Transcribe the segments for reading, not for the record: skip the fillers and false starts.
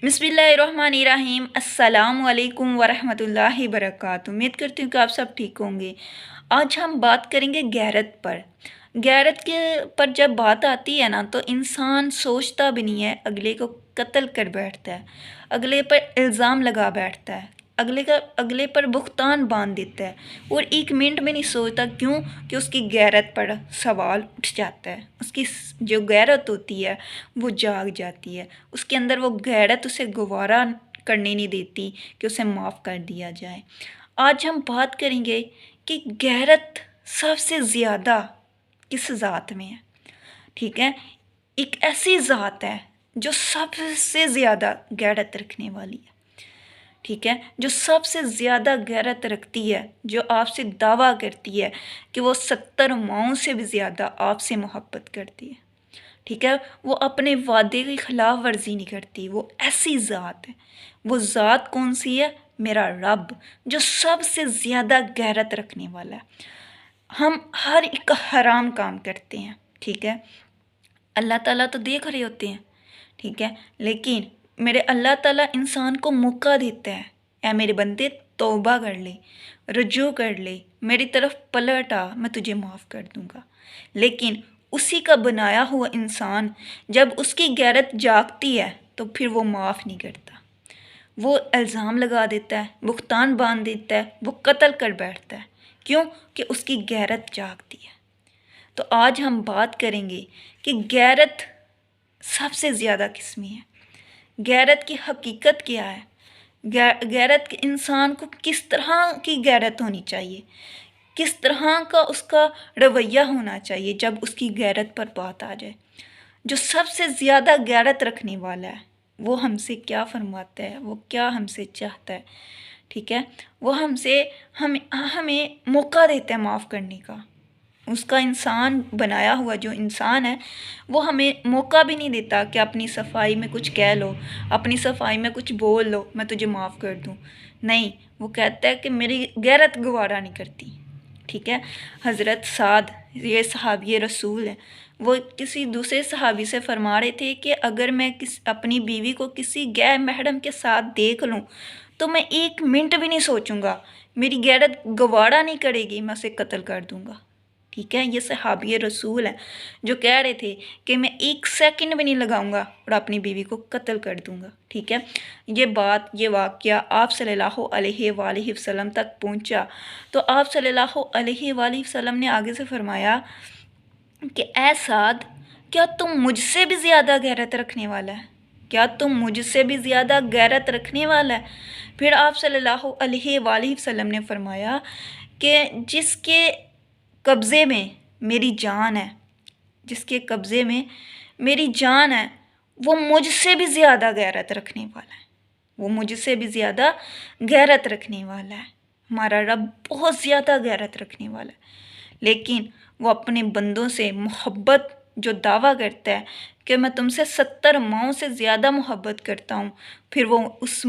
बिस्मिल्लाहिर्रहमानिर्रहीम। अस्सलामु अलैकुम वरहमतुल्लाहि वबरकातुहू। उम्मीद करती हूँ कि आप सब ठीक होंगे। आज हम बात करेंगे गैरत पर। गैरत के पर जब बात आती है ना, तो इंसान सोचता भी नहीं है, अगले को कत्ल कर बैठता है, अगले पर इल्ज़ाम लगा बैठता है, अगले पर बुख्तान बांध देता है और एक मिनट में नहीं सोचता। क्यों? कि उसकी गैरत पर सवाल उठ जाता है, उसकी जो गैरत होती है वो जाग जाती है, उसके अंदर वो गैरत उसे गवारा करने नहीं देती कि उसे माफ़ कर दिया जाए। आज हम बात करेंगे कि गैरत सबसे ज़्यादा किस ज़ात में है। ठीक है, एक ऐसी ज़ात है जो सबसे ज़्यादा गैरत रखने वाली है। ठीक है, जो सबसे ज़्यादा गैरत रखती है, जो आपसे दावा करती है कि वो 70 माओं से भी ज़्यादा आपसे मोहब्बत करती है। ठीक है, वो अपने वादे की खिलाफ वर्जी नहीं करती। वो ऐसी ज़ात है। वो ज़ात कौन सी है? मेरा रब, जो सबसे ज़्यादा गैरत रखने वाला है। हम हर एक हराम काम करते हैं, ठीक है, अल्लाह ताला तो देख रहे होते हैं, ठीक है, लेकिन मेरे अल्लाह ताला इंसान को मौका देता है, ऐ मेरे बंदे तौबा कर ले, रजू कर ले, मेरी तरफ पलट आ, मैं तुझे माफ़ कर दूंगा। लेकिन उसी का बनाया हुआ इंसान जब उसकी गैरत जागती है तो फिर वो माफ़ नहीं करता। वो इल्ज़ाम लगा देता है, बुख्तान बांध देता है, वो कत्ल कर बैठता है। क्यों? कि उसकी गैरत जागती है। तो आज हम बात करेंगे कि गैरत सबसे ज़्यादा किस में है, गैरत की हकीकत क्या है, गैरत के इंसान को किस तरह की गैरत होनी चाहिए, किस तरह का उसका रवैया होना चाहिए जब उसकी गैरत पर बात आ जाए। जो सबसे ज़्यादा गैरत रखने वाला है वो हमसे क्या फरमाता है, वो क्या हमसे चाहता है। ठीक है, वो हमें मौका देता है माफ़ करने का। उसका इंसान बनाया हुआ जो इंसान है वो हमें मौका भी नहीं देता कि अपनी सफाई में कुछ कह लो, अपनी सफाई में कुछ बोल लो, मैं तुझे माफ़ कर दूँ। नहीं, वो कहता है कि मेरी गैरत गवारा नहीं करती। ठीक है, हज़रत साद, ये सहाबी रसूल हैं, वो किसी दूसरे सहाबी से फरमा रहे थे कि अगर मैं अपनी बीवी को किसी गैर महरम के साथ देख लूँ तो मैं एक मिनट भी नहीं सोचूंगा, मेरी गैरत गवारा नहीं करेगी, मैं उसे कत्ल कर दूंगा। ठीक है, ये सहाबी रसूल हैं जो कह रहे थे कि मैं एक सेकंड भी नहीं लगाऊंगा और अपनी बीवी को कत्ल कर दूंगा। ठीक है, ये वाक़या आप सल्लल्लाहु अलैहि वसल्लम तक पहुंचा तो आप सल्लल्लाहु अलैहि वसल्लम ने आगे से फरमाया कि ऐ साद, क्या तुम मुझसे भी ज़्यादा गैरत रखने वाला है? क्या तुम मुझसे भी ज़्यादा गैरत रखने वाला है? फिर आप सल्लल्लाहु अलैहि वसल्लम ने फरमाया कि जिसके कब्ज़े में मेरी जान है, जिसके कब्ज़े में मेरी जान है, वो मुझसे भी ज़्यादा गैरत रखने वाला है, वो मुझसे भी ज़्यादा गैरत रखने वाला है। हमारा रब बहुत ज़्यादा गैरत रखने वाला है, लेकिन वो अपने बंदों से मोहब्बत जो दावा करता है कि मैं तुमसे 70 माओं से ज़्यादा मोहब्बत करता हूँ, फिर वो उस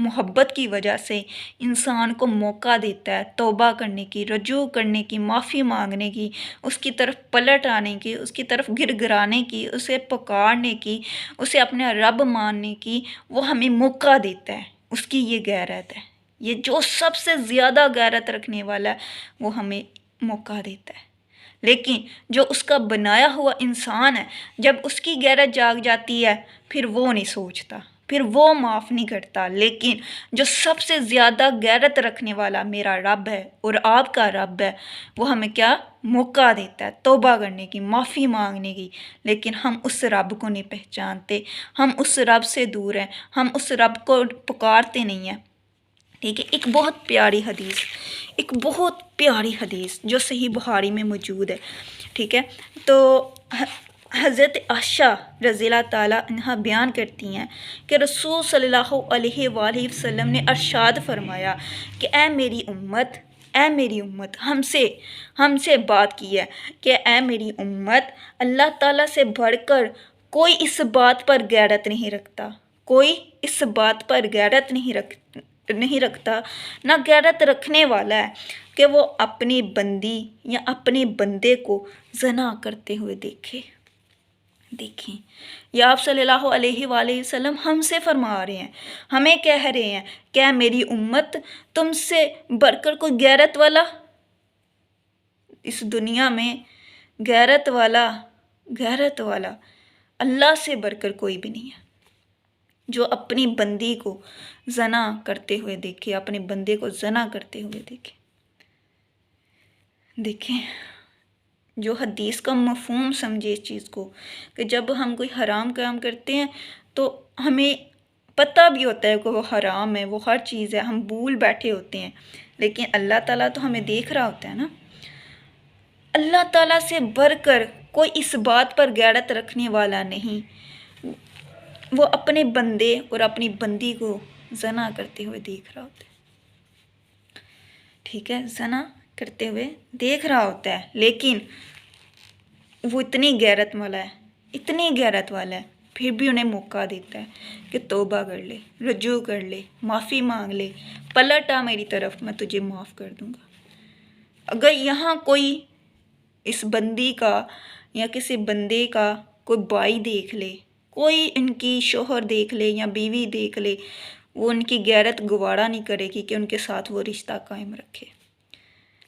मोहब्बत की वजह से इंसान को मौका देता है तौबा करने की, रजू करने की, माफ़ी मांगने की, उसकी तरफ पलट आने की, उसकी तरफ गिड़गिड़ाने की, उसे पुकारने की, उसे अपना रब मानने की। वो हमें मौका देता है। उसकी ये गैरत है। ये जो सबसे ज़्यादा गैरत रखने वाला है वो हमें मौका देता है। लेकिन जो उसका बनाया हुआ इंसान है, जब उसकी गैरत जाग जाती है फिर वो नहीं सोचता, फिर वो माफ़ नहीं करता। लेकिन जो सबसे ज़्यादा गैरत रखने वाला मेरा रब है और आपका रब है, वो हमें क्या मौका देता है तौबा करने की, माफ़ी मांगने की। लेकिन हम उस रब को नहीं पहचानते, हम उस रब से दूर हैं, हम उस रब को पुकारते नहीं हैं। ठीक है, एक बहुत प्यारी हदीस जो सही बुखारी में मौजूद है। ठीक है, तो हज़रत आयशा रज़ियल्लाहु ताला अन्हा बयान करती हैं कि रसूल सल्लल्लाहु अलैहि वसल्लम ने अरशाद फरमाया कि ऐ मेरी उम्मत, हमसे बात की है कि ऐ मेरी उम्मत, अल्लाह ताला से बढ़कर कोई इस बात पर गैरत नहीं रखता, कोई इस बात पर गैरत नहीं रखता, ना गैरत रखने वाला है कि वो अपनी बंदी या अपने बंदे को ज़ना करते हुए देखे। دیکھیں، یا آپ صلی اللہ علیہ وآلہ وسلم ہم سے فرما رہے ہیں، ہمیں کہہ رہے ہیں کہ میری امت تم سے بڑھ کر کوئی غیرت والا اس دنیا میں، غیرت والا اللہ سے بڑھ کر کوئی بھی نہیں ہے، جو اپنی بندی کو زنا کرتے ہوئے دیکھے، اپنے بندے کو زنا کرتے ہوئے دیکھیں، جو حدیث کا مفہوم سمجھے اس چیز کو، کہ جب ہم کوئی حرام کام کرتے ہیں تو ہمیں پتہ بھی ہوتا ہے کہ وہ حرام ہے، وہ ہر چیز ہے، ہم بھول بیٹھے ہوتے ہیں، لیکن اللہ تعالیٰ تو ہمیں دیکھ رہا ہوتا ہے نا۔ اللہ تعالیٰ سے بڑھ کر کوئی اس بات پر غیرت رکھنے والا نہیں، وہ اپنے بندے اور اپنی بندی کو زنا کرتے ہوئے دیکھ رہا ہوتا ہے، ٹھیک ہے، زنا کرتے ہوئے دیکھ رہا ہوتا ہے، لیکن وہ اتنی غیرت والا ہے پھر بھی انہیں موقع دیتا ہے کہ توبہ کر لے، رجوع کر لے، معافی مانگ لے، پلٹ آ میری طرف، میں تجھے معاف کر دوں گا۔ اگر یہاں کوئی اس بندی کا یا کسی بندے کا کوئی بھائی دیکھ لے، کوئی ان کی شوہر دیکھ لے یا بیوی دیکھ لے، وہ ان کی غیرت گوارا نہیں کرے گی کہ ان کے ساتھ وہ رشتہ قائم رکھے،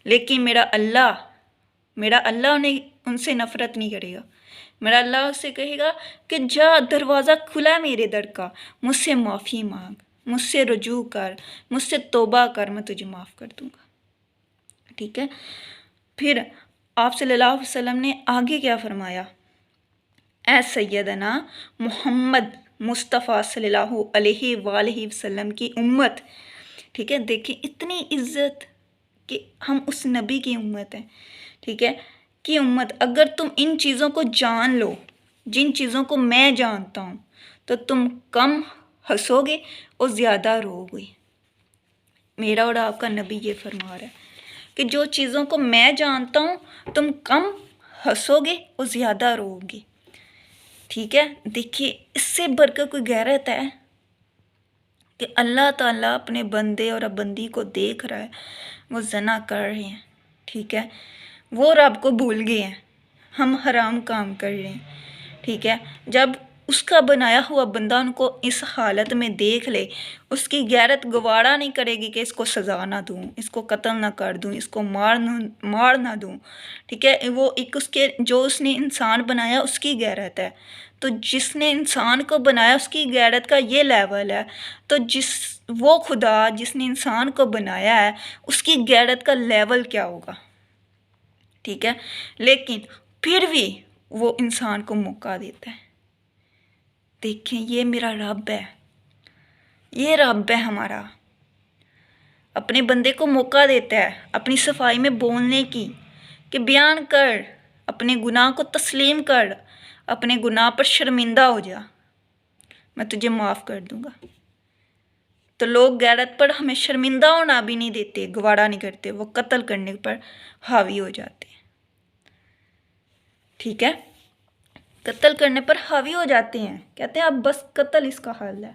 لیکن میرا اللہ ان سے نفرت نہیں کرے گا۔ میرا اللہ اس سے کہے گا کہ جا، دروازہ کھلا ہے میرے در کا، مجھ سے معافی مانگ، مجھ سے رجوع کر، مجھ سے توبہ کر، میں تجھے معاف کر دوں گا، ٹھیک ہے۔ پھر آپ صلی اللہ علیہ وسلم نے آگے کیا فرمایا؟ اے سیدنا محمد مصطفیٰ صلی اللہ علیہ وآلہ وسلم کی امت، ٹھیک ہے، دیکھیں اتنی عزت کہ ہم اس نبی کی امت ہیں، ٹھیک ہے، کی امت، اگر تم ان چیزوں کو جان لو جن چیزوں کو میں جانتا ہوں تو تم کم ہنسو گے اور زیادہ رو گے۔ میرا اور آپ کا نبی یہ فرما رہا ہے کہ جو چیزوں کو میں جانتا ہوں تم کم ہنسو گے اور زیادہ رو گے، ٹھیک ہے۔ دیکھیے اس سے بڑھ کر کوئی غیرت ہے کہ اللہ تعالیٰ اپنے بندے اور بندی کو دیکھ رہا ہے، وہ زنا کر رہے ہیں، ٹھیک ہے، وہ رب کو بھول گئے ہیں، ہم حرام کام کر رہے ہیں، ٹھیک ہے۔ جب اس کا بنایا ہوا بندہ ان کو اس حالت میں دیکھ لے، اس کی غیرت گوارا نہیں کرے گی کہ اس کو سزا نہ دوں، اس کو قتل نہ کر دوں، اس کو مار نہ دوں، ٹھیک ہے۔ وہ ایک جو اس نے انسان بنایا اس کی غیرت ہے، تو جس نے انسان کو بنایا اس کی غیرت کا یہ لیول ہے، تو وہ خدا جس نے انسان کو بنایا ہے اس کی غیرت کا لیول کیا ہوگا، ٹھیک ہے۔ لیکن پھر بھی وہ انسان کو موقع دیتا ہے۔ دیکھیں یہ میرا رب ہے، یہ رب ہے ہمارا، اپنے بندے کو موقع دیتا ہے اپنی صفائی میں بولنے کی، کہ بیان کر، اپنے گناہ کو تسلیم کر، اپنے گناہ پر شرمندہ ہو جا، میں تجھے معاف کر دوں گا۔ تو لوگ غیرت پر ہمیں شرمندہ ہونا بھی نہیں دیتے، گوارا نہیں کرتے، وہ قتل کرنے پر حاوی ہو جاتے ہیں، ٹھیک ہے، قتل کرنے پر حاوی ہو جاتے ہیں، کہتے ہیں اب بس قتل اس کا حل ہے۔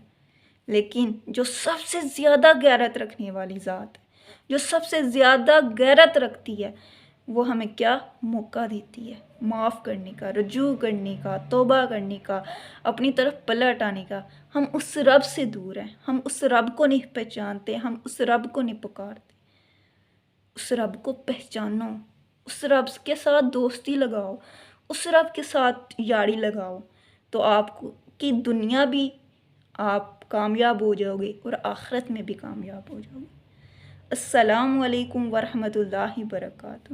لیکن جو سب سے زیادہ غیرت رکھنے والی ذات ہے، جو سب سے زیادہ غیرت رکھتی ہے، وہ ہمیں کیا موقع دیتی ہے؟ معاف کرنے کا، رجوع کرنے کا، توبہ کرنے کا، اپنی طرف پلٹ آنے کا۔ ہم اس رب سے دور ہیں، ہم اس رب کو نہیں پہچانتے، ہم اس رب کو نہیں پکارتے۔ اس رب کو پہچانو، اس رب کے ساتھ دوستی لگاؤ، اس رب کے ساتھ یاری لگاؤ، تو آپ کی دنیا بھی آپ کامیاب ہو جاؤ گے اور آخرت میں بھی کامیاب ہو جاؤ گے۔ السلام علیکم ورحمۃ اللہ وبرکاتہ۔